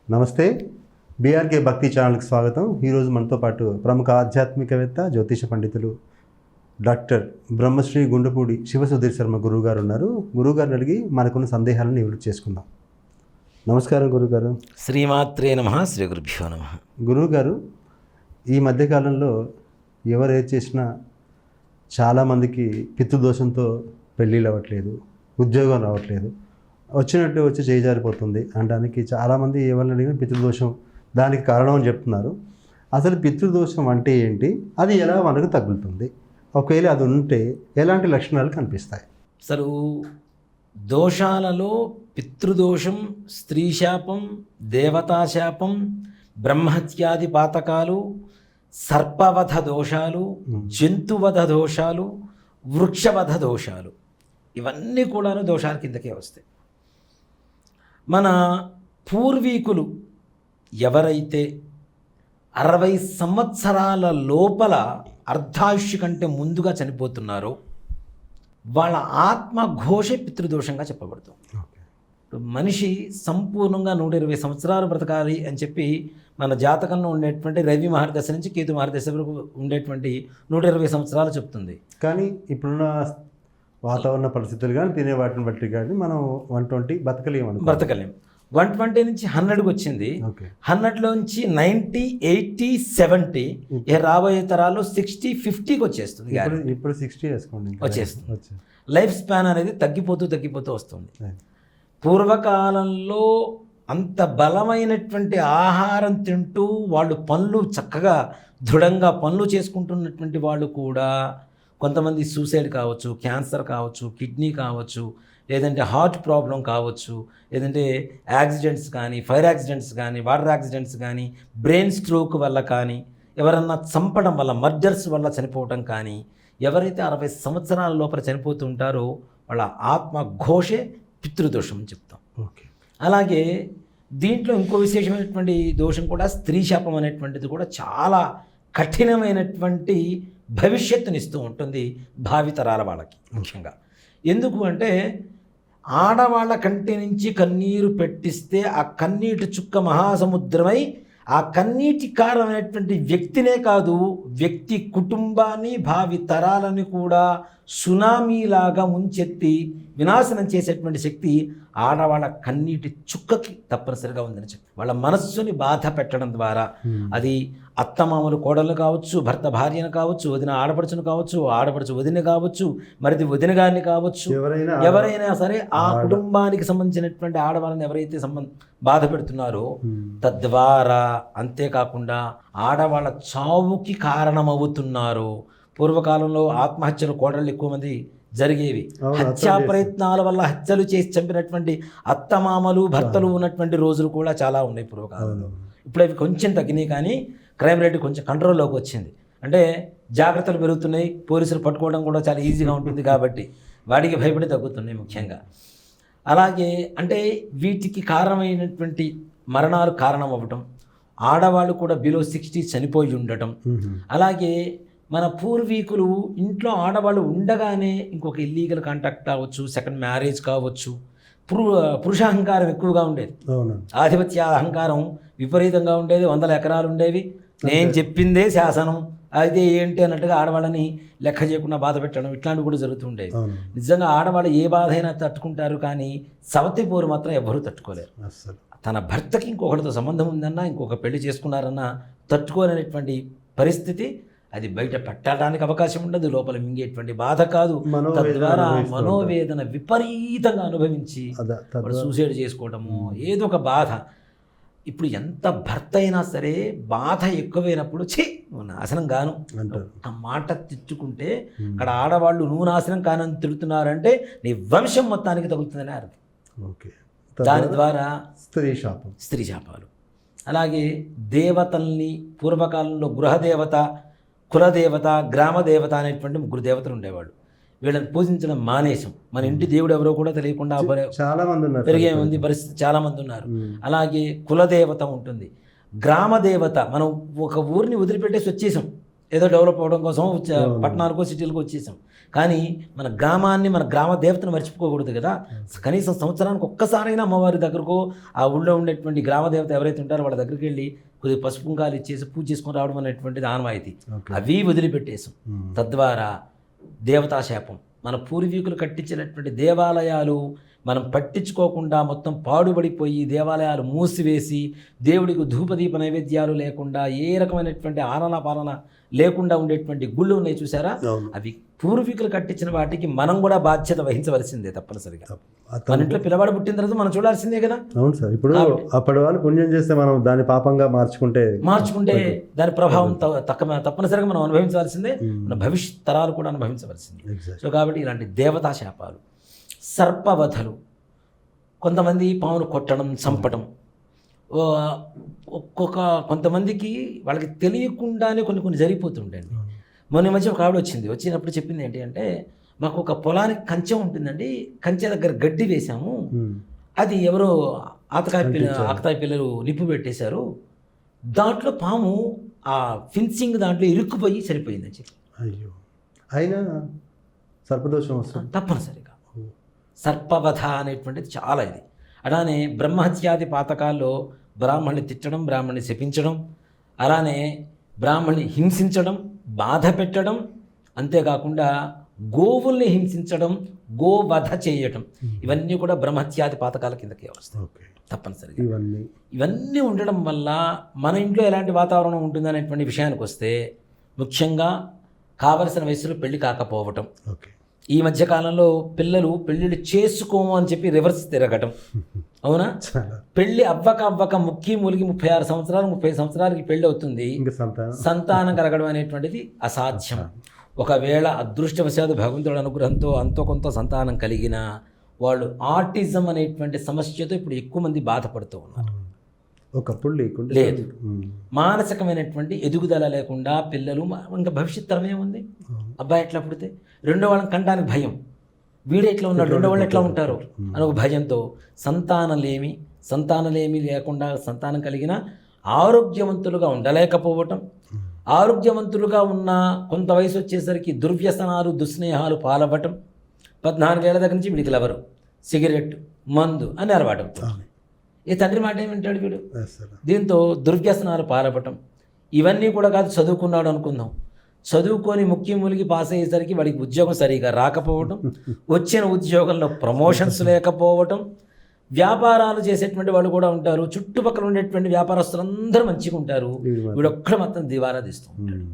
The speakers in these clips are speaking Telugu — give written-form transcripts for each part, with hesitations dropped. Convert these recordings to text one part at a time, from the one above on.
నమస్తే, బీఆర్కే భక్తి ఛానల్కి స్వాగతం. ఈరోజు మనతో పాటు ప్రముఖ ఆధ్యాత్మికవేత్త, జ్యోతిష పండితులు డాక్టర్ బ్రహ్మశ్రీ గుండపూడి శివసుధీర్ శర్మ గురువు గారు ఉన్నారు. గురువుగారిని అడిగి మనకున్న సందేహాలను నివృత్తి చేసుకుందాం. నమస్కారం గురువుగారు. శ్రీమాత్రే నమః. శ్రీ గురుభ్యో నమః. గురువుగారు, ఈ మధ్యకాలంలో ఎవరు ఏది చేసినా చాలామందికి పితృదోషంతో పెళ్ళిళ్ళు అవ్వట్లేదు, ఉద్యోగం రావట్లేదు, వచ్చినట్టు వచ్చి చేజారిపోతుంది అనడానికి చాలామంది ఎవరిని అడిగినా పితృదోషం దానికి కారణం అని చెప్తున్నారు. అసలు పితృదోషం అంటే ఏంటి, అది ఎలా మనకు తగులుతుంది, ఒకవేళ అది ఉంటే ఎలాంటి లక్షణాలు కనిపిస్తాయి? అసలు దోషాలలో పితృదోషం, స్త్రీశాపం, దేవతాశాపం, బ్రహ్మత్యాది పాతకాలు, సర్పవధ దోషాలు, జంతువధ దోషాలు, వృక్షవధ దోషాలు, ఇవన్నీ కూడా దోషాల కిందకే వస్తాయి. మన పూర్వీకులు ఎవరైతే 60 సంవత్సరాల లోపల అర్ధాయుష్య కంటే ముందుగా చనిపోతున్నారో వాళ్ళ ఆత్మఘోషే పితృదోషంగా చెప్పబడుతుంది. మనిషి సంపూర్ణంగా 120 సంవత్సరాలు బ్రతకాలి అని చెప్పి మన జాతకంలో ఉండేటువంటి రవి మహర్దశ నుంచి కేతు మహర్దశ వరకు ఉండేటువంటి 120 సంవత్సరాలు చెప్తుంది. కానీ ఇప్పుడున్న వాతావరణ పరిస్థితులు కానీ తినే వాటిని బట్టి కానీ మనం 120 బ్రతకలేము. 120 నుంచి 100కి వచ్చింది. 100లోంచి 90, 80, 70 రాబోయే తరాల్లో 60, 50కి వచ్చేస్తుంది. ఇప్పుడు 60 వేసుకోండి, వచ్చేస్తుంది. లైఫ్ స్పాన్ అనేది తగ్గిపోతూ వస్తుంది. పూర్వకాలంలో అంత బలమైనటువంటి ఆహారం తింటూ వాళ్ళు పనులు చక్కగా దృఢంగా పనులు చేసుకుంటున్నటువంటి వాళ్ళు కూడా కొంతమంది సూసైడ్ కావచ్చు, క్యాన్సర్ కావచ్చు, కిడ్నీ కావచ్చు, లేదంటే హార్ట్ ప్రాబ్లం కావచ్చు, లేదంటే యాక్సిడెంట్స్ కానీ, ఫైర్ యాక్సిడెంట్స్ కానీ, వాటర్ యాక్సిడెంట్స్ కానీ, బ్రెయిన్ స్ట్రోక్ వల్ల కానీ, ఎవరన్నా చంపడం వల్ల, మర్డర్స్ వల్ల చనిపోవటం కానీ, ఎవరైతే 60 సంవత్సరాల లోపల చనిపోతుంటారో వాళ్ళ ఆత్మఘోషే పితృదోషం అని చెప్తాం. అలాగే దీంట్లో ఇంకో విశేషమైనటువంటి దోషం కూడా స్త్రీ శాపం అనేటువంటిది కూడా చాలా కఠినమైనటువంటి భవిష్యత్తునిస్తూ ఉంటుంది భావితరాల వాళ్ళకి. ముఖ్యంగా ఎందుకు అంటే ఆడవాళ్ళ కంటి నుంచి కన్నీరు పెట్టిస్తే ఆ కన్నీటి చుక్క మహాసముద్రమై ఆ కన్నీటి కారణమైనటువంటి వ్యక్తినే కాదు, వ్యక్తి కుటుంబాన్ని, భావి తరాలని కూడా సునామీలాగా ముంచెత్తి వినాశనం చేసేటువంటి శక్తి ఆడవాళ్ళ కన్నీటి చుక్కకి తప్పనిసరిగా ఉందని చెప్పి వాళ్ళ మనస్సుని బాధ పెట్టడం ద్వారా, అది అత్తమామలు కోడళ్ళు కావచ్చు, భర్త భార్యను కావచ్చు, వదిన ఆడపడుచును కావచ్చు, ఆడపడుచు వదిన కావచ్చు, మరిది వదిన గారిని కావచ్చు, ఎవరైనా సరే ఆ కుటుంబానికి సంబంధించినటువంటి ఆడవాళ్ళని ఎవరైతే బాధ పెడుతున్నారో తద్వారా అంతేకాకుండా ఆడవాళ్ళ చావుకి కారణమవుతున్నారో. పూర్వకాలంలో ఆత్మహత్యలు కోడళ్ళు ఎక్కువ మంది జరిగేవి. హత్యా ప్రయత్నాల వల్ల హత్యలు చేసి చంపినటువంటి అత్తమామలు, భర్తలు ఉన్నటువంటి రోజులు కూడా చాలా ఉన్నాయి పూర్వకాలంలో. ఇప్పుడు అవి కొంచెం తగ్గినాయి, కానీ క్రైమ్ రేట్ కొంచెం కంట్రోల్లోకి వచ్చింది. అంటే జాగ్రత్తలు పెరుగుతున్నాయి, పోలీసులు పట్టుకోవడం కూడా చాలా ఈజీగా ఉంటుంది కాబట్టి వాడికి భయపడి తగ్గుతున్నాయి ముఖ్యంగా. అలాగే అంటే వీటికి కారణమైనటువంటి మరణాలు కారణం అవ్వటం, ఆడవాళ్ళు కూడా బిలో 60 చనిపోయి ఉండటం. అలాగే మన పూర్వీకులు ఇంట్లో ఆడవాళ్ళు ఉండగానే ఇంకొక ఇల్లీగల్ కాంటాక్ట్ కావచ్చు, సెకండ్ మ్యారేజ్ కావచ్చు, పురుషాహంకారం ఎక్కువగా ఉండేది, ఆధిపత్య అహంకారం విపరీతంగా ఉండేది, 100 ఎకరాలు ఉండేవి, నేను చెప్పిందే శాసనం, అయితే ఏంటి అన్నట్టుగా ఆడవాళ్ళని లెక్క చేయకుండా బాధ పెట్టడం, ఇట్లాంటివి కూడా జరుగుతుండేవి. నిజంగా ఆడవాళ్ళు ఏ బాధ అయినా తట్టుకుంటారు, కానీ సవతి పోరు మాత్రం ఎవరూ తట్టుకోలేరు. తన భర్తకి ఇంకొకటితో సంబంధం ఉందన్నా, ఇంకొక పెళ్లి చేసుకున్నారన్నా తట్టుకోలేనటువంటి పరిస్థితి. అది బయట పెట్టడానికి అవకాశం ఉండదు, లోపల మింగేటువంటి బాధ కాదు, తద్వారా మనోవేదన విపరీతంగా అనుభవించి సూసైడ్ చేసుకోవటము, ఏదో ఒక బాధ. ఇప్పుడు ఎంత భర్త అయినా సరే బాధ ఎక్కువైనప్పుడు నువ్వు నాశనం గాను ఆ మాట తిట్టుకుంటే అక్కడ ఆడవాళ్ళు నువ్వు నాశనం కానని తిడుతున్నారంటే నీ వంశం మొత్తానికి తగులుతుందని అర్థం. దాని ద్వారా స్త్రీ శాపాలు. అలాగే దేవతల్ని పూర్వకాలంలో గృహదేవత, కులదేవత, గ్రామదేవత అనేటువంటి 3 దేవతలు ఉండేవాళ్ళు. వీళ్ళని పూజించడం మానేసం. మన ఇంటి దేవుడు ఎవరో కూడా తెలియకుండా చాలా మంది పెరిగే ఉంది పరిస్థితి, చాలామంది ఉన్నారు. అలాగే కులదేవత ఉంటుంది, గ్రామదేవత. మనం ఒక ఊరిని వదిలిపెట్టేసి వచ్చేసాం, ఏదో డెవలప్ అవ్వడం కోసం పట్టణాలకో సిటీలకో వచ్చేసాం. కానీ మన గ్రామాన్ని, మన గ్రామ దేవతను మర్చిపోకూడదు కదా. కనీసం సంవత్సరానికి ఒక్కసారైనా అమ్మవారి దగ్గరకు, ఆ ఊళ్ళో ఉండేటువంటి గ్రామ దేవత ఎవరైతే ఉంటారో వాళ్ళ దగ్గరికి వెళ్ళి కొద్దిగా పసుపు కుంకాలు ఇచ్చేసి పూజ చేసుకొని రావడం అనేటువంటిది ఆనవాయితీ. అవి వదిలిపెట్టేసాం. తద్వారా దేవతాశాపం, మన పూర్వీకులు కట్టించినటువంటి దేవాలయాలు మనం పట్టించుకోకుండా మొత్తం పాడుబడిపోయి దేవాలయాలు మూసివేసి దేవుడికి ధూపదీప నైవేద్యాలు లేకుండా ఏ రకమైనటువంటి ఆలన పాలన లేకుండా ఉండేటువంటి గుళ్ళు ఉన్నాయి చూసారా, అవి పూర్వీకులు కట్టించిన వాటికి మనం కూడా బాధ్యత వహించవలసిందే తప్పనిసరిగా. మన ఇంట్లో పిల్లవాడు పుట్టిన తర్వాత మనం చూడాల్సిందే కదా. అవును సార్. ఇప్పుడు అప్పటి వాళ్ళు పుణ్యం చేస్తే మనం దాన్ని పాపంగా మార్చుకుంటే దాని ప్రభావం తప్పనిసరిగా మనం అనుభవించవలసిందే, మన భవిష్యత్ తరాలు కూడా అనుభవించవలసిందే. సో కాబట్టి ఇలాంటి దేవతా శాపాలు, సర్పవధలు, కొంతమంది పామును కొట్టడం, చంపడం, కొంతమందికి వాళ్ళకి తెలియకుండానే కొన్ని జరిగిపోతుండండి. మొన్న మధ్య ఒక ఆవిడ వచ్చినప్పుడు చెప్పింది ఏంటి అంటే, మాకు ఒక పొలానికి కంచె ఉంటుందండి, కంచె దగ్గర గడ్డి వేశాము, అది ఎవరో ఆకతాయి పిల్లలు నిప్పు పెట్టేశారు, దాంట్లో పాము ఆ ఫిన్సింగ్ దాంట్లో ఇరుక్కుపోయి సరిపోయిందని చెప్పి. అయ్యో, అయినా సర్పదోషం వస్తుంది తప్పనిసరిగా. సర్పవధ అనేటువంటిది చాలా ఇది. అలానే బ్రహ్మహత్యాది పాతకాల్లో బ్రాహ్మణ్ణి తిట్టడం, బ్రాహ్మణ్ణి శపించడం, అలానే బ్రాహ్మణ్ణి హింసించడం, బాధ పెట్టడం, అంతేకాకుండా గోవుల్ని హింసించడం, గోవధ చేయటం, ఇవన్నీ కూడా బ్రహ్మహత్యాది పాతకాల కిందకే వస్తాయి తప్పనిసరిగా. ఇవన్నీ ఉండడం వల్ల మన ఇంట్లో ఎలాంటి వాతావరణం ఉంటుంది అనేటువంటి విషయానికి వస్తే, ముఖ్యంగా కావలసిన వయసులో పెళ్లి కాకపోవటం. ఈ మధ్యకాలంలో పిల్లలు పెళ్ళిళ్ళు చేసుకోము అని చెప్పి రివర్స్ తిరగటం. అవునా? పెళ్ళి అవ్వక ముక్కి మూలికి 36 సంవత్సరాలు 30 సంవత్సరాలకి పెళ్ళి అవుతుంది, సంతానం కలగడం అనేటువంటిది అసాధ్యం. ఒకవేళ అదృష్టవశాత్తు భగవంతుడి అనుగ్రహంతో అంతో కొంత సంతానం కలిగిన వాళ్ళు ఆటిజం అనేటువంటి సమస్యతో ఇప్పుడు ఎక్కువ మంది బాధపడుతూ ఉన్నారు. ఒకప్పుడు లేదు, మానసికమైనటువంటి ఎదుగుదల లేకుండా పిల్లలు, ఇంకా భవిష్యత్ తరమే ఉంది. అబ్బాయి ఎట్లా పుడితే రెండో వాళ్ళని కంటానికి భయం, వీడు ఎట్లా ఉన్నాడు, రెండో వాళ్ళు ఎట్లా ఉంటారు అని ఒక భయంతో సంతానలేమి లేకుండా సంతానం కలిగిన ఆరోగ్యవంతులుగా ఉండలేకపోవటం, ఆరోగ్యవంతులుగా ఉన్న కొంత వయసు వచ్చేసరికి దుర్వ్యసనాలు, దుస్నేహాలు పాలవ్వటం, 14 ఏళ్ల దగ్గర నుంచి వీడికి లవరు, సిగరెట్, మందు అని అలవాటు అవుతుంది. ఏ తండ్రి మాట ఏమింటాడు వీడు? దీంతో దుర్వ్యసనాలు పాలవ్వటం. ఇవన్నీ కూడా కాదు, చదువుకున్నాడు అనుకుందాం, చదువుకొని ములిగి పాస్ అయ్యేసరికి వాడికి ఉద్యోగం సరిగా రాకపోవటం, వచ్చిన ఉద్యోగంలో ప్రమోషన్స్ లేకపోవటం, వ్యాపారాలు చేసేటువంటి వాళ్ళు కూడా ఉంటారు, చుట్టుపక్కల ఉండేటువంటి వ్యాపారస్తులందరూ మంచిగా ఉంటారు, వీడొక్కడ మొత్తం దివాలా తీస్తూ ఉంటాడు.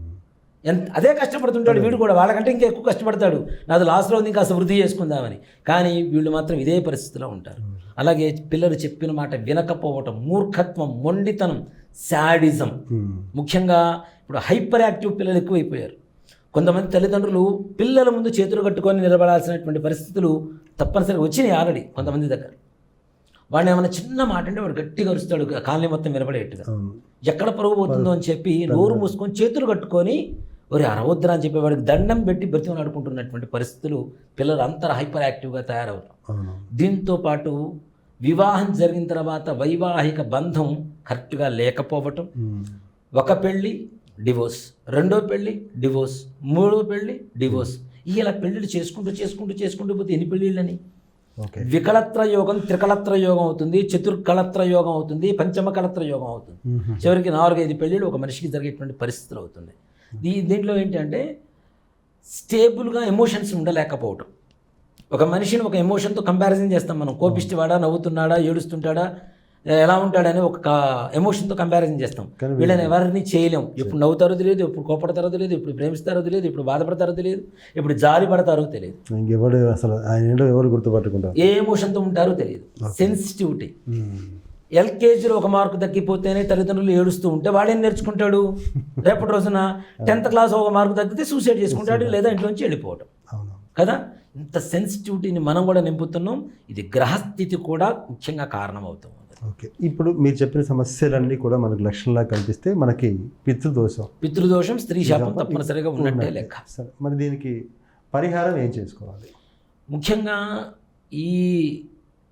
అదే కష్టపడుతుంటాడు వీడు కూడా, వాళ్ళకంటే ఇంకా ఎక్కువ కష్టపడతాడు, నాది లాస్ట్లో ఉంది కాస్త వృద్ధి చేసుకుందామని. కానీ వీళ్ళు మాత్రం ఇదే పరిస్థితిలో ఉంటారు. అలాగే పిల్లలు చెప్పిన మాట వినకపోవటం, మూర్ఖత్వం, మొండితనం, శాడిజం. ముఖ్యంగా ఇప్పుడు హైపర్ యాక్టివ్ పిల్లలు ఎక్కువైపోయారు. కొంతమంది తల్లిదండ్రులు పిల్లల ముందు చేతులు కట్టుకొని నిలబడాల్సినటువంటి పరిస్థితులు తప్పనిసరిగా వచ్చినాయి ఆల్రెడీ కొంతమంది దగ్గర. వాడిని ఏమైనా చిన్న మాట అంటే వాడు గట్టిగా అరుస్తాడు, కాలనీ మొత్తం వినపడేట్టుగా. ఎక్కడ పరుగు పోతుందో అని చెప్పి నోరు మూసుకొని చేతులు కట్టుకొని ఒరే అరవద్దురా అని చెప్పి వాడికి దండం పెట్టి బ్రతిమలు ఆడుకుంటున్నటువంటి పరిస్థితులు పిల్లలు అంతర హైపర్ యాక్టివ్గా తయారవుతారు. దీంతో పాటు వివాహం జరిగిన తర్వాత వైవాహిక బంధం కరెక్ట్గా లేకపోవటం, ఒక పెళ్ళి డివోర్స్, రెండో పెళ్ళి డివోర్స్, మూడో పెళ్ళి డివోర్స్, ఇలా పెళ్ళిళ్ళు చేసుకుంటూ పోతే ఎన్ని పెళ్ళిళ్ళని? వికళత్ర యోగం, త్రికళత్ర యోగం అవుతుంది, చతుర్కళత్ర యోగం అవుతుంది, పంచమకళత్ర యోగం అవుతుంది. చివరికి 4-5 పెళ్ళిళ్ళు ఒక మనిషికి జరిగేటువంటి పరిస్థితులు అవుతుంది. దీంట్లో ఏంటంటే స్టేబుల్గా ఎమోషన్స్ ఉండలేకపోవటం. ఒక మనిషిని ఒక ఎమోషన్తో కంపారిజన్ చేస్తాం మనం, కోపిష్టివాడా, నవ్వుతున్నాడా, ఏడుస్తుంటాడా, ఎలా ఉంటాడని ఒక ఎమోషన్తో కంపారిజన్ చేస్తాం. వీళ్ళని ఎవరిని చేయలేం. ఎప్పుడు నవ్వుతారో తెలియదు, ఎప్పుడు కోపడతారో తెలియదు, ఎప్పుడు ప్రేమిస్తారో తెలియదు, ఎప్పుడు బాధపడతారో తెలియదు, ఎప్పుడు జాలి పడతారో తెలియదు, ఎవరు గుర్తుపట్టుకుంటారు, ఏ ఎమోషన్తో ఉంటారో తెలియదు. సెన్సిటివిటీ. ఎల్కేజీలో ఒక మార్కు తగ్గిపోతేనే తల్లిదండ్రులు ఏడుస్తూ ఉంటే వాడేం నేర్చుకుంటాడు? రేపటి రోజున 10th క్లాస్ ఒక మార్కు తగ్గితే సూసైడ్ చేసుకుంటాడు, లేదా ఇంట్లోంచి వెళ్ళిపోవడం కదా. ఇంత సెన్సిటివిటీని మనం కూడా నింపుతున్నాం. ఇది గ్రహస్థితి కూడా ముఖ్యంగా కారణం అవుతుంది. ఓకే, ఇప్పుడు మీరు చెప్పిన సమస్యలన్నీ కూడా మనకు లక్షణంలా కనిపిస్తే మనకి పితృదోషం, స్త్రీ శాపం తప్పనిసరిగా ఉన్నట్టే లెక్క. మరి దీనికి పరిహారం ఏం చేసుకోవాలి? ముఖ్యంగా ఈ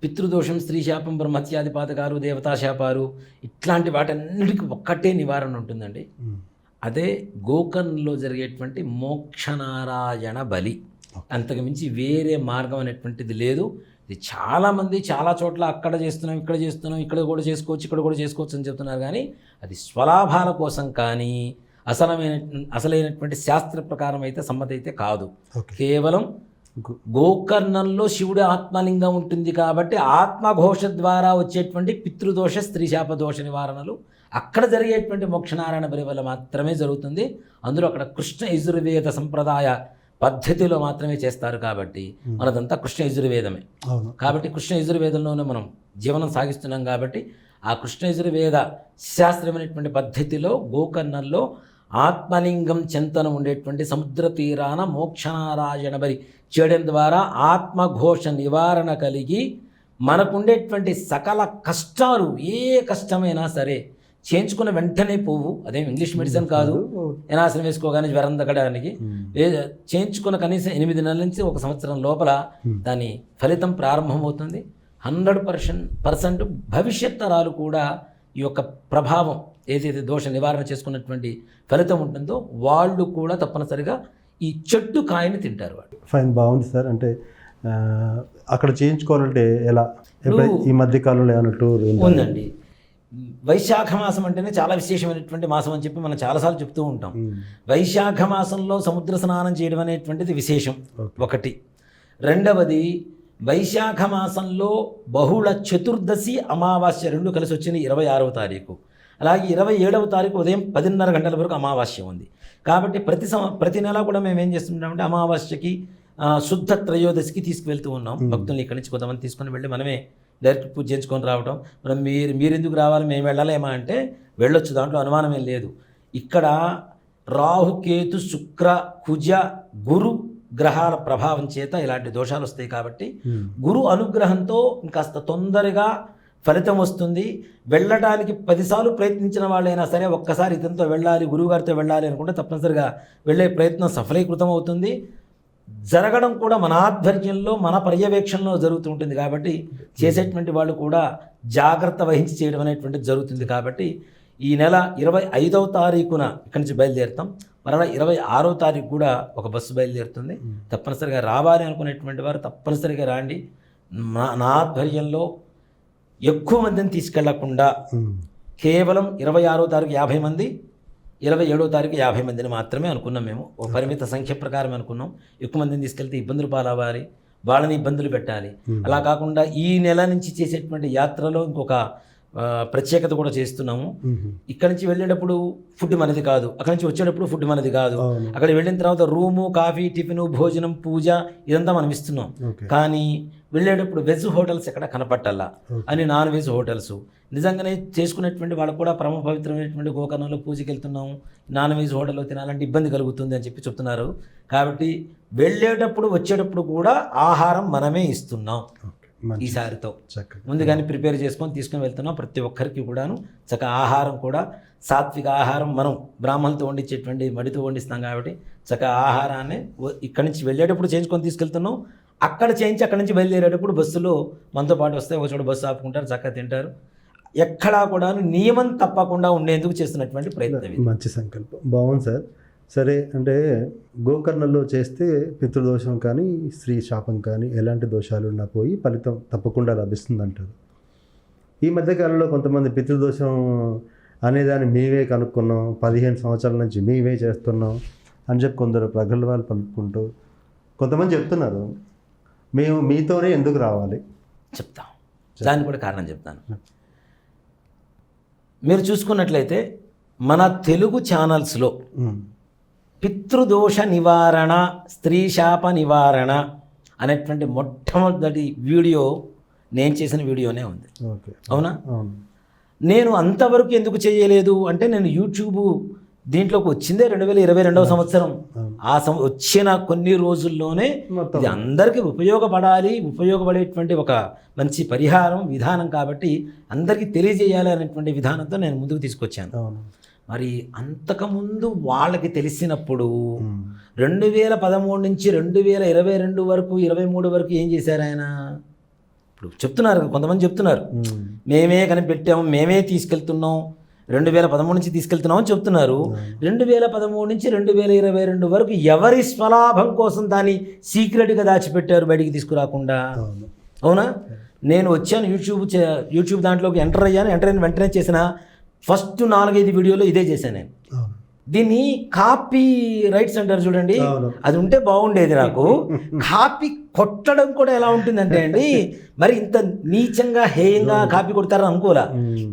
పితృదోషం, స్త్రీ శాపం, బ్రహ్మత్యాది పాతకాలు, దేవతాశాపాలు, ఇట్లాంటి వాటన్నిటికీ ఒక్కటే నివారణ ఉంటుందండి. అదే గోకర్ణలో జరిగేటువంటి మోక్షనారాయణ బలి. అంతకుమించి వేరే మార్గం అనేటువంటిది లేదు. ఇది చాలామంది చాలా చోట్ల అక్కడ చేస్తున్నాం, ఇక్కడ చేస్తున్నాం, ఇక్కడ కూడా చేసుకోవచ్చు, ఇక్కడ కూడా చేసుకోవచ్చు అని చెప్తున్నారు. కానీ అది స్వలాభాల కోసం కానీ అసలైనటువంటి శాస్త్ర ప్రకారం అయితే సమ్మతి అయితే కాదు. కేవలం గోకర్ణంలో శివుడి ఆత్మలింగం ఉంటుంది కాబట్టి ఆత్మఘోష ద్వారా వచ్చేటువంటి పితృదోష స్త్రీశాప దోష నివారణలు అక్కడ జరిగేటువంటి మోక్షనారాయణ బలి వల్ల మాత్రమే జరుగుతుంది. అందులో అక్కడ కృష్ణ యజుర్వేద సంప్రదాయ పద్ధతిలో మాత్రమే చేస్తారు కాబట్టి మనదంతా కృష్ణ యజుర్వేదమే. కాబట్టి కృష్ణ యజుర్వేదంలోనే మనం జీవనం సాగిస్తున్నాం కాబట్టి ఆ కృష్ణ యజుర్వేద శాస్త్రమైనటువంటి పద్ధతిలో గోకర్ణంలో ఆత్మలింగం చెంతన ఉండేటువంటి సముద్ర తీరాన మోక్షనారాయణ బలి చేయడం ద్వారా ఆత్మఘోష నివారణ కలిగి మనకుండేటువంటి సకల కష్టాలు ఏ కష్టమైనా సరే చేయించుకున్న వెంటనే పోవు. అదేం ఇంగ్లీష్ మెడిసిన్ కాదు, ఎనాసనం వేసుకోగానే జ్వరం తగ్గడానికి. చేయించుకున్న కనీసం 8 నెలల నుంచి 1 సంవత్సరం లోపల దాని ఫలితం ప్రారంభమవుతుంది. 100% భవిష్యత్ తరాలు కూడా ఈ యొక్క ప్రభావం ఏదైతే దోష నివారణ చేసుకున్నటువంటి ఫలితం ఉంటుందో వాళ్ళు కూడా తప్పనిసరిగా ఈ చెట్టు కాయని తింటారు. వాళ్ళు ఫైన్, బాగుంది సార్. అంటే అక్కడ చేయించుకోవాలంటే ఎలా? ఈ మధ్య కాలంలో ఏమైనా టూర్ ఉందండి. వైశాఖ మాసం అంటేనే చాలా విశేషమైనటువంటి మాసం అని చెప్పి మనం చాలాసార్లు చెప్తూ ఉంటాం. వైశాఖ మాసంలో సముద్ర స్నానం చేయడం అనేటువంటిది విశేషం ఒకటి. రెండవది, వైశాఖ మాసంలో బహుళ చతుర్దశి అమావాస్య 2 కలిసి వచ్చిన 26వ తారీఖు, అలాగే 27వ తారీఖు ఉదయం 10:30 గంటల వరకు అమావాస్య ఉంది. కాబట్టి ప్రతి నెల కూడా మేము ఏం చేస్తుంటామంటే అమావాస్యకి శుద్ధ త్రయోదశికి తీసుకువెళ్తూ ఉన్నాం భక్తుల్ని. ఇక్కడి నుంచి కొంతమంది తీసుకొని వెళ్ళి మనమే డైరెక్ట్ పూజ చేయించుకొని రావడం. మనం మీరు ఎందుకు రావాలి, మేము వెళ్ళాలేమా అంటే వెళ్ళొచ్చు, దాంట్లో అనుమానం ఏం లేదు. ఇక్కడ రాహుకేతు శుక్ర కుజ గురు గ్రహాల ప్రభావం చేత ఇలాంటి దోషాలు వస్తాయి కాబట్టి గురు అనుగ్రహంతో ఇంకాస్త తొందరగా ఫలితం వస్తుంది. వెళ్ళడానికి 10 సార్లు ప్రయత్నించిన వాళ్ళైనా సరే ఒక్కసారి ఇతనితో వెళ్ళాలి, గురువుగారితో వెళ్ళాలి అనుకుంటే తప్పనిసరిగా వెళ్ళే ప్రయత్నం సఫలీకృతం అవుతుంది. జరగడం కూడా మన ఆధ్వర్యంలో మన పర్యవేక్షణలో జరుగుతుంటుంది కాబట్టి చేసేటువంటి వాళ్ళు కూడా జాగ్రత్త వహించి చేయడం అనేటువంటిది జరుగుతుంది. కాబట్టి ఈ నెల 25వ తారీఖున ఇక్కడి నుంచి బయలుదేరుతాం. మరలా 26వ తారీఖు కూడా ఒక బస్సు బయలుదేరుతుంది. తప్పనిసరిగా రావాలి అనుకునేటువంటి వారు తప్పనిసరిగా రాండి. నా ఆధ్వర్యంలో ఎక్కువ మందిని తీసుకెళ్లకుండా కేవలం 26వ తారీఖు 50 మంది, 27వ తారీఖు 50 మందిని మాత్రమే అనుకున్నాం. మేము ఒక పరిమిత సంఖ్య ప్రకారం అనుకున్నాం. ఎక్కువ మందిని తీసుకెళ్తే ఇబ్బందులు పాలవ్వాలి, వాళ్ళని ఇబ్బందులు పెట్టాలి. అలా కాకుండా ఈ నెల నుంచి చేసేటువంటి యాత్రలో ఇంకొక ప్రత్యేకత కూడా చేస్తున్నాము. ఇక్కడి నుంచి వెళ్ళేటప్పుడు ఫుడ్ మనది కాదు, అక్కడి నుంచి వచ్చేటప్పుడు ఫుడ్ మనది కాదు. అక్కడ వెళ్ళిన తర్వాత రూము, కాఫీ, టిఫిన్, భోజనం, పూజ ఇదంతా మనం ఇస్తున్నాం. కానీ వెళ్ళేటప్పుడు వెజ్ హోటల్స్ ఎక్కడ కనపట్టాలా అని నాన్ వెజ్ హోటల్స్ నిజంగానే చేసుకునేటువంటి వాళ్ళకు కూడా పరమ పవిత్రమైనటువంటి గోకర్ణంలో పూజకి వెళ్తున్నాము, నాన్ వెజ్ హోటల్లో తినాలంటే ఇబ్బంది కలుగుతుంది అని చెప్పి చెప్తున్నారు. కాబట్టి వెళ్ళేటప్పుడు వచ్చేటప్పుడు కూడా ఆహారం మనమే ఇస్తున్నాం. ఈసారితో ముందుగానే ప్రిపేర్ చేసుకొని తీసుకుని వెళ్తున్నాం. ప్రతి ఒక్కరికి కూడాను చక్కగా ఆహారం కూడా సాత్విక ఆహారం మనం బ్రాహ్మణులతో వండించేటువంటి మడితో వండిస్తాం కాబట్టి చక్కగా ఆహారాన్ని ఇక్కడి నుంచి వెళ్ళేటప్పుడు చేయించుకొని తీసుకెళ్తున్నాం. అక్కడ చేయించి అక్కడి నుంచి బయలుదేరేటప్పుడు బస్సులో మనతో పాటు వస్తే ఒక చోట బస్సు ఆపుకుంటారు, చక్కగా తింటారు. ఎక్కడా కూడా నియమం తప్పకుండా ఉండేందుకు చేస్తున్నటువంటి ప్రయత్నం. మంచి సంకల్పం, బాగుంది సార్. సరే, అంటే గోకర్ణంలో చేస్తే పితృదోషం కానీ స్త్రీ శాపం కానీ ఎలాంటి దోషాలు ఉన్నా పోయి ఫలితం తప్పకుండా లభిస్తుంది అంటారు. ఈ మధ్యకాలంలో కొంతమంది పితృదోషం అనేదాన్ని మేమే కనుక్కున్నాం, 15 సంవత్సరాల నుంచి మేమే చేస్తున్నాం అని చెప్పి కొందరు ప్రగల్భాలు పలుకుంటూ కొంతమంది చెప్తున్నారు. మేము మీతోనే ఎందుకు రావాలి చెప్తాం, దానికి కూడా కారణం చెప్తాను. మీరు చూసుకున్నట్లయితే మన తెలుగు ఛానల్స్లో పితృదోష నివారణ, స్త్రీ శాప నివారణ అనేటువంటి మొట్టమొదటి వీడియో నేను చేసిన వీడియోనే ఉంది. అవునా? నేను అంతవరకు ఎందుకు చేయలేదు అంటే నేను యూట్యూబ్ దీంట్లోకి వచ్చిందే 2022వ సంవత్సరం. వచ్చిన కొన్ని రోజుల్లోనే ఇది అందరికీ ఉపయోగపడేటువంటి ఒక మంచి పరిహారం విధానం కాబట్టి అందరికీ తెలియజేయాలి అనేటువంటి విధానంతో నేను ముందుకు తీసుకొచ్చాను. మరి అంతకుముందు వాళ్ళకి తెలిసినప్పుడు 2013 నుంచి 2022 వరకు 23 వరకు ఏం చేశారు ఆయన? ఇప్పుడు చెప్తున్నారు, కొంతమంది చెప్తున్నారు మేమే కనిపెట్టాము, మేమే తీసుకెళ్తున్నాం, 2013 నుంచి తీసుకెళ్తున్నామని చెప్తున్నారు. 2013 నుంచి 2022 వరకు ఎవరి స్వలాభం కోసం దాన్ని సీక్రెట్గా దాచిపెట్టారు బయటికి తీసుకురాకుండా? అవునా? నేను వచ్చాను యూట్యూబ్ దాంట్లోకి ఎంటర్ అయిన వెంటనే చేసిన ఫస్ట్ 4-5 వీడియోలో ఇదే చేశాను నేను. దీన్ని కాపీ రైట్స్ అంటారు చూడండి, అది ఉంటే బాగుండేది నాకు. కాపీ కొట్టడం కూడా ఎలా ఉంటుందంటే అండి, మరి ఇంత నీచంగా హేయంగా కాపీ కొడతారని అనుకోరా.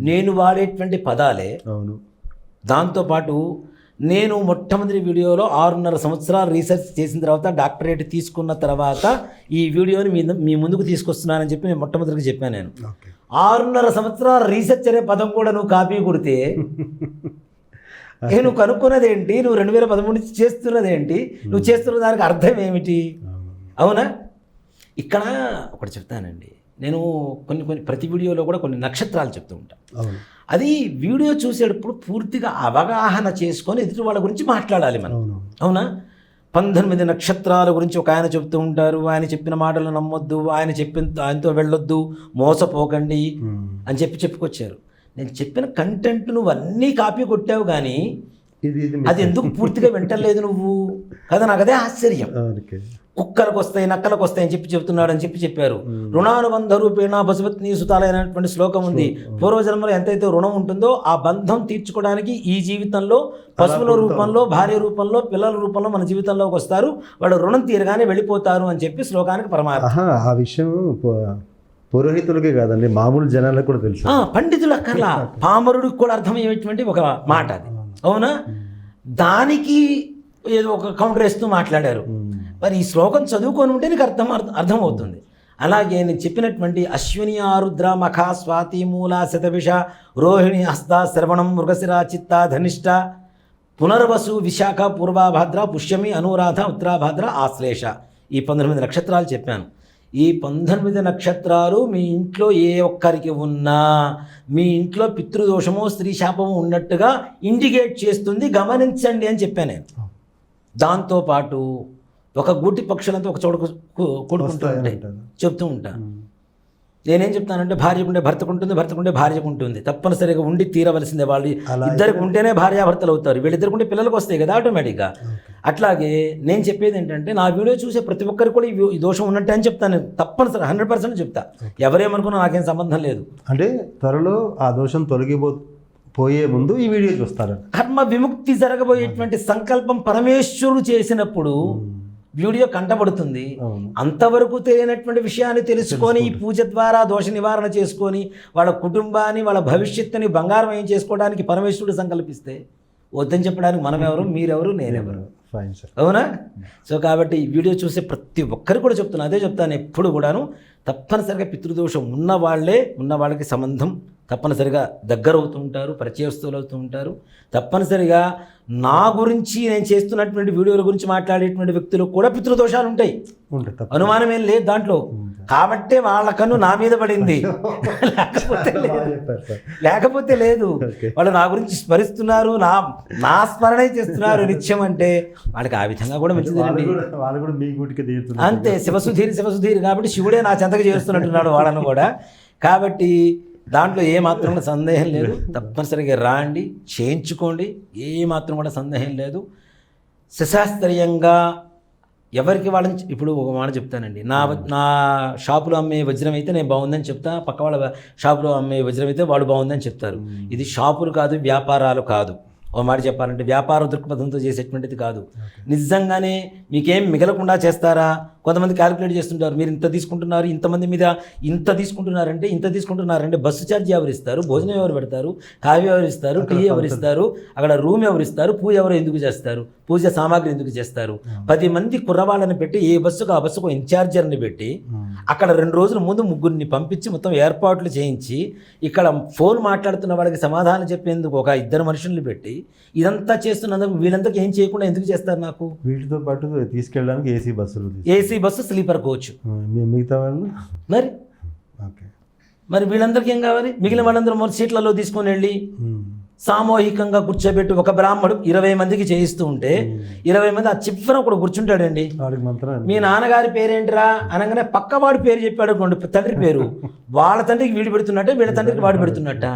నేను వాడేటువంటి పదాలే. దాంతోపాటు నేను మొట్టమొదటి వీడియోలో 6.5 సంవత్సరాలు రీసెర్చ్ చేసిన తర్వాత డాక్టరేట్ తీసుకున్న తర్వాత ఈ వీడియోని మీ ముందుకు తీసుకొస్తున్నానని చెప్పి నేను మొట్టమొదటిగా చెప్పాను. నేను 6.5 సంవత్సరాల రీసెర్చ్ అనే పదం కూడా నువ్వు కాపీ కొడితే నువ్వు కనుక్కున్నది ఏంటి? నువ్వు 2013 నుంచి చేస్తున్నది ఏంటి? నువ్వు చేస్తున్న దానికి అర్థం ఏమిటి? అవునా? ఇక్కడ ఒకటి చెప్తానండి, నేను కొన్ని ప్రతి వీడియోలో కూడా కొన్ని నక్షత్రాలు చెప్తూ ఉంటాను. అది వీడియో చూసేటప్పుడు పూర్తిగా అవగాహన చేసుకొని ఎదుటి వాళ్ళ గురించి మాట్లాడాలి మనం. అవునా? 19 నక్షత్రాల గురించి ఒక ఆయన చెప్తూ ఉంటారు. ఆయన చెప్పిన మాటలు నమ్మొద్దు, ఆయనతో వెళ్ళొద్దు, మోసపోకండి అని చెప్పుకొచ్చారు. నేను చెప్పిన కంటెంట్ నువ్వు అన్నీ కాపీ కొట్టావు, కానీ అది ఎందుకు పూర్తిగా వింటలేదు నువ్వు కదా? నాకు అదే ఆశ్చర్యం. కుక్కలకు వస్తాయి, నక్కలకు వస్తాయి అని చెప్తున్నాడు అని చెప్పారు. రుణానుబంధ రూపేణ పశుపత్ని సుతాలైనటువంటి శ్లోకం ఉంది. పూర్వజన్మలో ఎంతైతే రుణం ఉంటుందో ఆ బంధం తీర్చుకోవడానికి ఈ జీవితంలో పశువుల రూపంలో, భార్య రూపంలో, పిల్లల రూపంలో మన జీవితంలోకి వస్తారు. వాళ్ళు రుణం తీరగానే వెళ్ళిపోతారు అని చెప్పి శ్లోకానికి పరమార్థం. ఆ విషయం పురోహితులకే కాదండి, మామూలు జనాలకు కూడా తెలుసు. పండితులు అక్కర్లా, పామరుడికి కూడా అర్థమయ్యేటువంటి ఒక మాట అది. అవునా? దానికి ఏదో ఒక కౌంటర్ వేస్తూ మాట్లాడారు. మరి ఈ శ్లోకం చదువుకొని ఉంటే నీకు అర్థమవుతుంది. అలాగే నేను చెప్పినటువంటి అశ్విని ఆరుద్ర మఖ స్వాతి మూల శతభిష రోహిణి హస్త శ్రవణం మృగశిర చిత్త ధనిష్ట పునర్వసు విశాఖ పూర్వభాద్ర పుష్యమి అనురాధ ఉత్తరాభాద్ర ఆశ్లేష, ఈ 19 నక్షత్రాలు చెప్పాను. ఈ 19 నక్షత్రాలు మీ ఇంట్లో ఏ ఒక్కరికి ఉన్నా మీ ఇంట్లో పితృదోషమో స్త్రీ శాపమో ఉన్నట్టుగా ఇండికేట్ చేస్తుంది, గమనించండి అని చెప్పాను నేను. దాంతోపాటు ఒక గూటి పక్షులంతా ఒక చోట కొడుకుంటూ ఉంటాయి చెప్తూ ఉంటాను. నేనేం చెప్తానంటే, భార్యకుంటే భర్తకుంటుంది, భర్తకుంటే భార్యకుంటుంది, తప్పనిసరిగా ఉండి తీరవలసిందే. వాళ్ళు ఇద్దరికి ఉంటేనే భార్యాభర్తలు అవుతారు, వీళ్ళిద్దరికి ఉంటే పిల్లలకు వస్తాయి కదా ఆటోమేటిక్గా. అట్లాగే నేను చెప్పేది ఏంటంటే, నా వీడియో చూసే ప్రతి ఒక్కరికి కూడా ఈ దోషం ఉన్నట్టే అని చెప్తాను. తప్పనిసరి 100% చెప్తా. ఎవరేమనుకున్నా నాకేం సంబంధం లేదు. అంటే త్వరలో ఆ దోషం పోయే ముందు ఈ వీడియో చూస్తారు. కర్మ విముక్తి జరగబోయేటువంటి సంకల్పం పరమేశ్వరుడు చేసినప్పుడు వీడియో కంటపడుతుంది. అంతవరకు తెలియనటువంటి విషయాన్ని తెలుసుకొని ఈ పూజ ద్వారా దోష నివారణ చేసుకొని వాళ్ళ కుటుంబాన్ని, వాళ్ళ భవిష్యత్తుని బంగారమయం చేసుకోవడానికి పరమేశ్వరుడు సంకల్పిస్తే వద్దని చెప్పడానికి మనం ఎవరు, మీరెవరు, నేనెవరు? అవునా? సో కాబట్టి ఈ వీడియో చూసే ప్రతి ఒక్కరు కూడా చెప్తున్నాను, అదే చెప్తాను ఎప్పుడు కూడాను. తప్పనిసరిగా పితృదోషం ఉన్న వాళ్ళకి సంబంధం తప్పనిసరిగా దగ్గర అవుతూ ఉంటారు, పరిచయస్తులు అవుతూ ఉంటారు. తప్పనిసరిగా నా గురించి నేను చేస్తున్నటువంటి వీడియోల గురించి మాట్లాడేటువంటి వ్యక్తులకు కూడా పితృదోషాలు ఉంటాయి, అనుమానం ఏం లేదు దాంట్లో. కాబట్టే వాళ్ళ కన్ను నా మీద పడింది, లేకపోతే లేదు. వాళ్ళు నా గురించి స్మరిస్తున్నారు, నా స్మరణే చేస్తున్నారు నిత్యం అంటే వాళ్ళకి ఆ విధంగా కూడా మంచిదండి. అంతే, శివసుధీరి కాబట్టి శివుడే నా చెంతకు చేరుస్తున్నట్టున్నాడు వాళ్ళను కూడా. కాబట్టి దాంట్లో ఏమాత్రం కూడా సందేహం లేదు. తప్పనిసరిగా రాండి, చేయించుకోండి, ఏమాత్రం కూడా సందేహం లేదు. సుశాస్త్రీయంగా ఎవరికి వాళ్ళని ఇప్పుడు ఒక మాట చెప్తానండి. నా షాపులో అమ్మే వజ్రం అయితే నేను బాగుందని చెప్తా, పక్క వాళ్ళ షాపులో అమ్మే వజ్రం అయితే వాడు బాగుందని చెప్తారు. ఇది షాపులు కాదు, వ్యాపారాలు కాదు. ఓ మాట చెప్పాలంటే వ్యాపార దృక్పథంతో చేసేటువంటిది కాదు. నిజంగానే మీకేం మిగలకుండా చేస్తారా? కొంతమంది క్యాలిక్యులేట్ చేస్తుంటారు, మీరు ఇంత తీసుకుంటున్నారు, ఇంతమంది మీద ఇంత తీసుకుంటున్నారంటే బస్సు ఛార్జ్ ఎవరు ఇస్తారు, భోజనం ఎవరు పెడతారు, కాఫీ ఎవరు ఇస్తారు, టీ ఎవరు ఇస్తారు, అక్కడ రూమ్ ఎవరు ఇస్తారు, పూజ ఎవరు ఎందుకు చేస్తారు, పూజ సామాగ్రి ఎందుకు చేస్తారు? 10 మంది కుర్రవాళ్ళని పెట్టి ఏ బస్సుకు ఆ బస్సుకు ఇన్ఛార్జర్ని పెట్టి అక్కడ 2 రోజుల ముందు ముగ్గురిని పంపించి మొత్తం ఏర్పాట్లు చేయించి ఇక్కడ ఫోన్ మాట్లాడుతున్న వాళ్ళకి సమాధానం చెప్పేందుకు ఒక 2 మనుషుల్ని పెట్టి ఇదంతా చేస్తున్నందుకు వీళ్ళంతకు ఏం చేయకుండా ఎందుకు చేస్తారు? నాకు వీటితో పాటు తీసుకెళ్ళడానికి ఏసీ బస్సు స్లీపర్ కోచ్, మిగతా వాళ్ళు మరి వీళ్ళందరికీ ఏం కావాలి? మిగిలిన వాళ్ళందరూ సీట్లలో తీసుకొని వెళ్ళి సామూహికంగా కూర్చోబెట్టి ఒక బ్రాహ్మడు 20 మందికి చేయిస్తూ ఉంటే 20 మంది ఆ చివర ఒకడు కూర్చుంటాడండి. మీ నాన్నగారి పేరేంటిరా అనగానే పక్కవాడి పేరు చెప్పాడు అనుకోండి, తండ్రి పేరు, వాళ్ళ తండ్రికి వీడు పెడుతున్నట్టే వీళ్ళ తండ్రికి వాడు పెడుతున్నట్ట.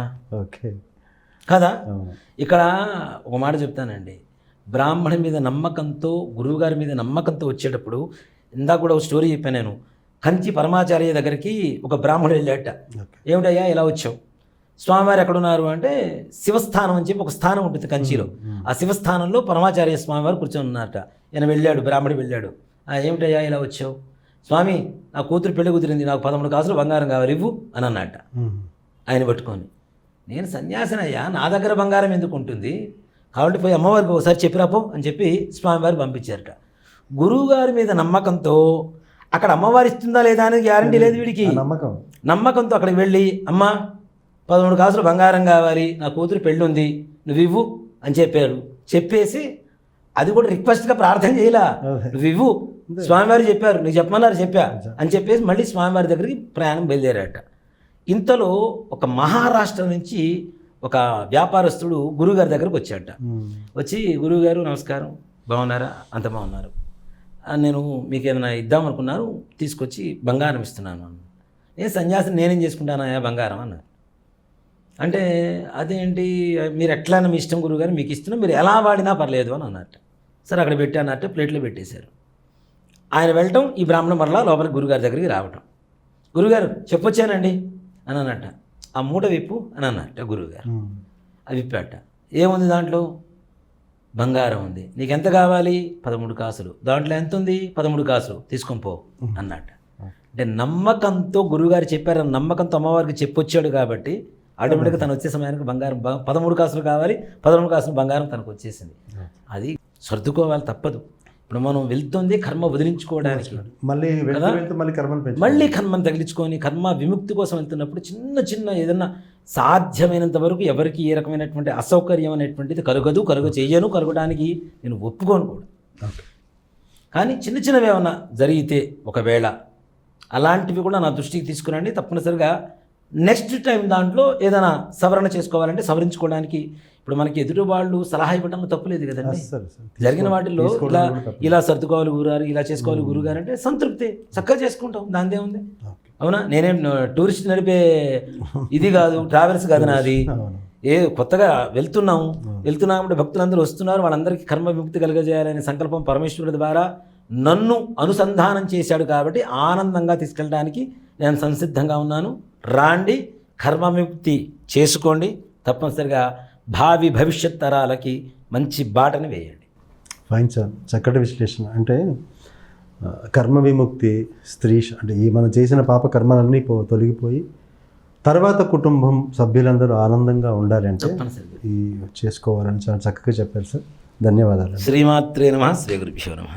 కదా. అవును. ఇక్కడ ఒక మాట చెప్తానండి, బ్రాహ్మణి మీద నమ్మకంతో, గురువుగారి మీద నమ్మకంతో వచ్చేటప్పుడు, ఇందాక కూడా ఒక స్టోరీ చెప్పాను నేను. కంచి పరమాచార్య దగ్గరికి ఒక బ్రాహ్మణుడు వెళ్ళాట. ఓకే. ఏమిటయ్యా ఇలా వచ్చావు? స్వామివారు ఎక్కడున్నారు అంటే, శివస్థానం అని చెప్పి ఒక స్థానం ఉంటుంది కంచిలో. ఆ శివస్థానంలో పరమాచార్య స్వామివారు కూర్చొని ఉన్నారట. ఈయన వెళ్ళాడు, బ్రాహ్మణుడు వెళ్ళాడు. ఏమిటయ్యా ఇలా వచ్చావు? స్వామి, నా కూతురు పెళ్లి కుదిరింది, నాకు 13 కాసులు బంగారం కావాలి, ఇవ్వు అని అన్నట్ట. ఆయన పట్టుకొని, నేను సన్యాసినయ్యా, నా దగ్గర బంగారం ఎందుకు ఉంటుంది, కాబట్టి పోయి అమ్మవారికి ఒకసారి చెప్పిరాపో అని చెప్పి స్వామివారు పంపించారట. గురువుగారి మీద నమ్మకంతో, అక్కడ అమ్మవారు ఇస్తుందా లేదా అనేది గ్యారంటీ లేదు వీడికి. నమ్మకంతో అక్కడికి వెళ్ళి, అమ్మ 13 కాసులు బంగారం కావాలి, నా కూతురు పెళ్ళి ఉంది, నువ్వు ఇవ్వు అని చెప్పారు. చెప్పేసి అది కూడా రిక్వెస్ట్గా ప్రార్థన చేయలా, నువ్వు ఇవ్వు, స్వామివారు చెప్పారు, నీకు చెప్పమన్నారు, చెప్పా అని చెప్పేసి మళ్ళీ స్వామివారి దగ్గరికి ప్రయాణం బయలుదేరాట. ఇంతలో ఒక మహారాష్ట్ర నుంచి ఒక వ్యాపారస్తుడు గురువుగారి దగ్గరకు వచ్చాట. వచ్చి, గురువుగారు నమస్కారం, బాగున్నారా? అంత బాగున్నారు, నేను మీకు ఏదైనా ఇద్దామనుకున్నాను, తీసుకొచ్చి బంగారం ఇస్తున్నాను. నేను సన్యాసిని, నేనేం చేసుకుంటానయా బంగారం అన్నారు. అంటే అదేంటి, మీరు ఎట్లయినా మీ ఇష్టం గురువుగారు, మీకు ఇస్తున్నా, మీరు ఎలా వాడినా పర్లేదు అని అన్నట్టు. సరే అక్కడ పెట్టానట్టు ప్లేట్లో పెట్టేశారు. ఆయన వెళ్ళటం, ఈ బ్రాహ్మణ మరలా లోపలికి గురుగారి దగ్గరికి రావటం. గురుగారు చెప్పొచ్చానండి అని అన్నట్ట. ఆ మూట విప్పు అని అన్నట్ట గురువుగారు. అది విప్పాట. ఏముంది దాంట్లో? బంగారం ఉంది. నీకు ఎంత కావాలి? 13 కాసులు. దాంట్లో ఎంత ఉంది? 13 కాసులు. తీసుకొని పో అన్నట్ట. అంటే నమ్మకంతో గురువుగారు చెప్పారని నమ్మకంతో అమ్మవారికి చెప్పొచ్చాడు కాబట్టి ఆటోమేటిక్గా తను వచ్చే సమయానికి బంగారం 13 కాసులు కావాలి, 13 కాసులు బంగారం తనకు వచ్చేసింది. అది సర్దుకోవాలి, తప్పదు. ఇప్పుడు మనం వెళ్తుంది కర్మ వదిలించుకోవడానికి, మళ్ళీ కర్మను తగిలించుకొని కర్మ విముక్తి కోసం వెళ్తున్నప్పుడు చిన్న చిన్న ఏదన్నా సాధ్యమైనంత వరకు ఎవరికి ఏ రకమైనటువంటి అసౌకర్యం అనేటువంటిది కలగడానికి నేను ఒప్పుకోను కూడా. కానీ చిన్న చిన్నవి ఏమన్నా జరిగితే ఒకవేళ అలాంటివి కూడా నా దృష్టికి తీసుకురండి. తప్పనిసరిగా నెక్స్ట్ టైం దాంట్లో ఏదైనా సవరణ చేసుకోవాలంటే సవరించుకోవడానికి, ఇప్పుడు మనకి ఎదుటి వాళ్ళు సలహా ఇవ్వడంలో తప్పులేదు కదండి. జరిగిన వాటిల్లో ఇలా సర్దుకోవాలి గురుగారు, ఇలా చేసుకోవాలి గురుగారు అంటే సంతృప్తి, చక్కగా చేసుకుంటాం, దానిదే ఉంది. అవునా? నేనేం టూరిస్ట్ నడిపే ఇది కాదు, ట్రావెల్స్ కాదు నాది. కొత్తగా వెళ్తున్నామంటే భక్తులందరూ వస్తున్నారు, వాళ్ళందరికీ కర్మ విముక్తి కలుగజేయాలనే సంకల్పం పరమేశ్వరుడి ద్వారా నన్ను అనుసంధానం చేశాడు కాబట్టి ఆనందంగా తీసుకెళ్ళడానికి నేను సంసిద్ధంగా ఉన్నాను. రాండి, కర్మ విముక్తి చేసుకోండి, తప్పనిసరిగా భావి భవిష్యత్ తరాలకి మంచి బాటని వేయండి. ఫైన్ సార్, చక్కటి విశ్లేషణ. అంటే కర్మ విముక్తి, స్త్రీ అంటే ఈ మనం చేసిన పాప కర్మలన్నీ తొలగిపోయి తర్వాత కుటుంబం సభ్యులందరూ ఆనందంగా ఉండాలి అంటే ఈ చేసుకోవాలని చాలా చక్కగా చెప్పారు సార్. ధన్యవాదాలు. శ్రీమాత్రే నమః. శ్రీ గురుభ్యో నమః.